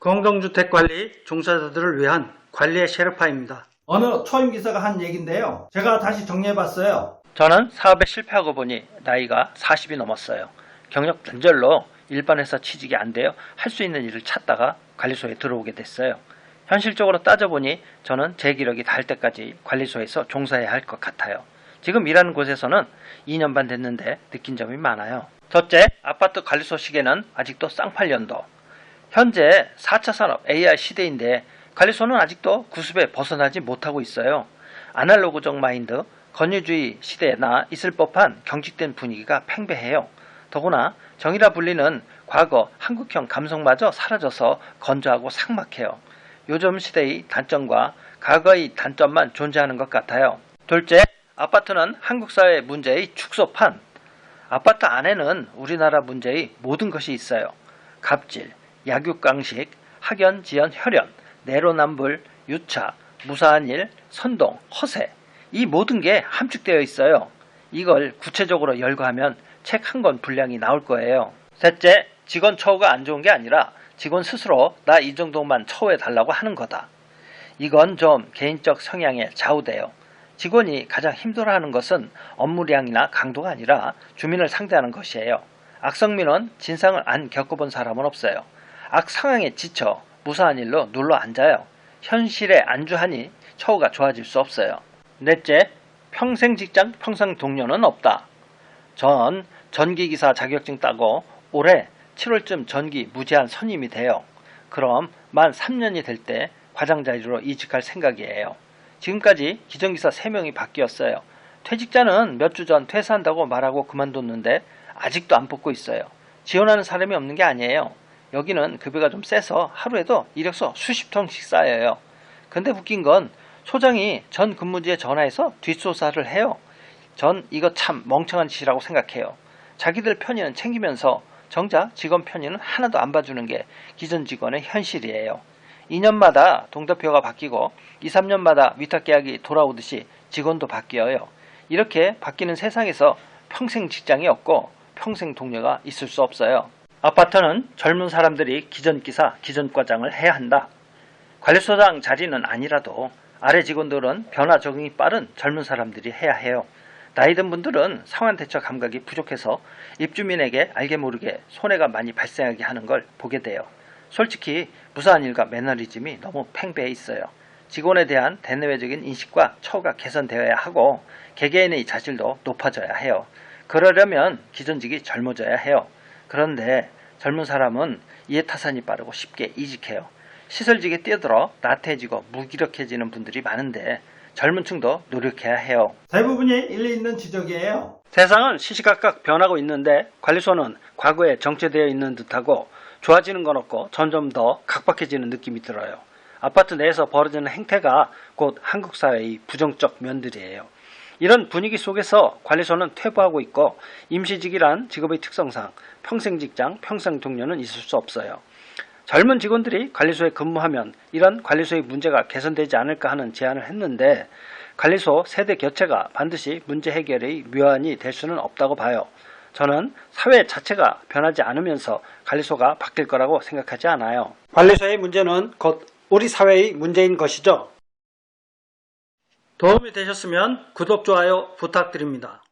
공동주택관리 종사자들을 위한 관리의 셰르파입니다. 어느 초임기사가 한 얘기인데요. 제가 다시 정리해봤어요. 저는 사업에 실패하고 보니 나이가 40이 넘었어요. 경력 단절로 일반 회사 취직이 안 돼요. 할 수 있는 일을 찾다가 관리소에 들어오게 됐어요. 현실적으로 따져보니 저는 제 기력이 닿을 때까지 관리소에서 종사해야 할 것 같아요. 지금 일하는 곳에서는 2년 반 됐는데 느낀 점이 많아요. 첫째, 아파트 관리소 시계는 아직도 쌍팔년도. 현재 4차 산업 AI 시대인데 관리소는 아직도 구습에 벗어나지 못하고 있어요. 아날로그적 마인드, 권위주의 시대나 있을 법한 경직된 분위기가 팽배해요. 더구나 정이라 불리는 과거 한국형 감성마저 사라져서 건조하고 삭막해요. 요즘 시대의 단점과 과거의 단점만 존재하는 것 같아요. 둘째, 아파트는 한국 사회 문제의 축소판. 아파트 안에는 우리나라 문제의 모든 것이 있어요. 갑질, 약육강식, 학연, 지연, 혈연, 내로남불, 유차, 무사한 일, 선동, 허세, 이 모든 게 함축되어 있어요. 이걸 구체적으로 열거하면 책 한 권 분량이 나올 거예요. 셋째, 직원 처우가 안 좋은 게 아니라 직원 스스로 나 이 정도만 처우해 달라고 하는 거다. 이건 좀 개인적 성향에 좌우돼요. 직원이 가장 힘들어하는 것은 업무량이나 강도가 아니라 주민을 상대하는 것이에요. 악성민원 진상을 안 겪어본 사람은 없어요. 악상황에 지쳐 무사한 일로 눌러 앉아요. 현실에 안주하니 처우가 좋아질 수 없어요. 넷째, 평생 직장, 평생 동료는 없다. 전 전기기사 자격증 따고 올해 7월쯤 전기 무제한 선임이 돼요. 그럼 만 3년이 될 때 과장 자리로 이직할 생각이에요. 지금까지 기존기사 3명이 바뀌었어요. 퇴직자는 몇 주 전 퇴사한다고 말하고 그만뒀는데 아직도 안 뽑고 있어요. 지원하는 사람이 없는 게 아니에요. 여기는 급여가 좀 세서 하루에도 이력서 수십 통씩 쌓여요. 근데 웃긴 건 소장이 전 근무지에 전화해서 뒷조사를 해요. 전 이거 참 멍청한 짓이라고 생각해요. 자기들 편의는 챙기면서 정작 직원 편의는 하나도 안 봐주는 게 기존 직원의 현실이에요. 2년마다 동답표가 바뀌고 2, 3년마다 위탁계약이 돌아오듯이 직원도 바뀌어요. 이렇게 바뀌는 세상에서 평생 직장이 없고 평생 동료가 있을 수 없어요. 아파트는 젊은 사람들이 기존 기사, 기존 과장을 해야 한다. 관리소장 자리는 아니라도 아래 직원들은 변화 적응이 빠른 젊은 사람들이 해야 해요. 나이 든 분들은 상황 대처 감각이 부족해서 입주민에게 알게 모르게 손해가 많이 발생하게 하는 걸 보게 돼요. 솔직히 무사한 일과 매너리즘이 너무 팽배해 있어요. 직원에 대한 대내외적인 인식과 처우가 개선되어야 하고 개개인의 자질도 높아져야 해요. 그러려면 기존직이 젊어져야 해요. 그런데 젊은 사람은 이해타산이 빠르고 쉽게 이직해요. 시설직에 뛰어들어 나태해지고 무기력해지는 분들이 많은데 젊은 층도 노력해야 해요. 대부분이 일리 있는 지적이에요. 세상은 시시각각 변하고 있는데 관리소는 과거에 정체되어 있는 듯하고 좋아지는 건 없고 점점 더 각박해지는 느낌이 들어요. 아파트 내에서 벌어지는 행태가 곧 한국 사회의 부정적 면들이에요. 이런 분위기 속에서 관리소는 퇴보하고 있고 임시직이란 직업의 특성상 평생 직장, 평생 동료는 있을 수 없어요. 젊은 직원들이 관리소에 근무하면 이런 관리소의 문제가 개선되지 않을까 하는 제안을 했는데 관리소 세대 교체가 반드시 문제 해결의 묘안이 될 수는 없다고 봐요. 저는 사회 자체가 변하지 않으면서 관리소가 바뀔 거라고 생각하지 않아요. 관리소의 문제는 곧 우리 사회의 문제인 것이죠. 도움이 되셨으면 구독, 좋아요 부탁드립니다.